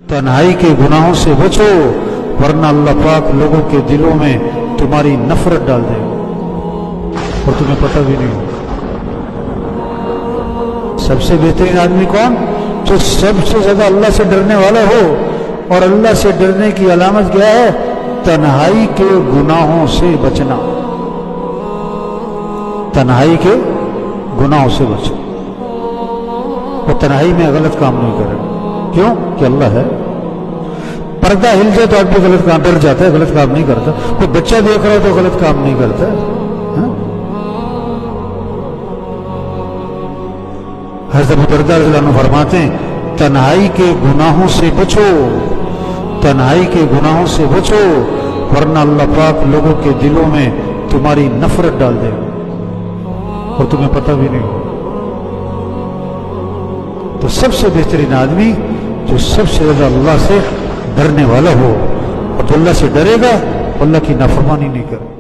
تنہائی کے گناہوں سے بچو ورنہ اللہ پاک لوگوں کے دلوں میں تمہاری نفرت ڈال دے گا اور تمہیں پتہ بھی نہیں ہوگا۔ سب سے بہترین آدمی کون؟ جو سب سے زیادہ اللہ سے ڈرنے والا ہو، اور اللہ سے ڈرنے کی علامت کیا ہے؟ تنہائی کے گناہوں سے بچنا، تنہائی کے گناہوں سے بچنا، وہ تنہائی میں غلط کام نہیں کرے۔ کیوں؟ کہ اللہ ہے۔ پردہ ہل جائے تو آدمی غلط کام ڈر جاتا ہے، غلط کام نہیں کرتا۔ کوئی بچہ دیکھ رہا ہے تو غلط کام نہیں کرتا ہے۔ حضرت ابو درداء رضی اللہ عنہ فرماتے ہیں تنہائی کے گناہوں سے بچو، تنہائی کے گناہوں سے بچو ورنہ اللہ پاک لوگوں کے دلوں میں تمہاری نفرت ڈال دے گا اور تمہیں پتہ بھی نہیں ہوگا۔ تو سب سے بہترین آدمی جو سب سے زیادہ اللہ سے ڈرنے والا ہو، اور جو اللہ سے ڈرے گا اللہ کی نافرمانی نہیں کرے۔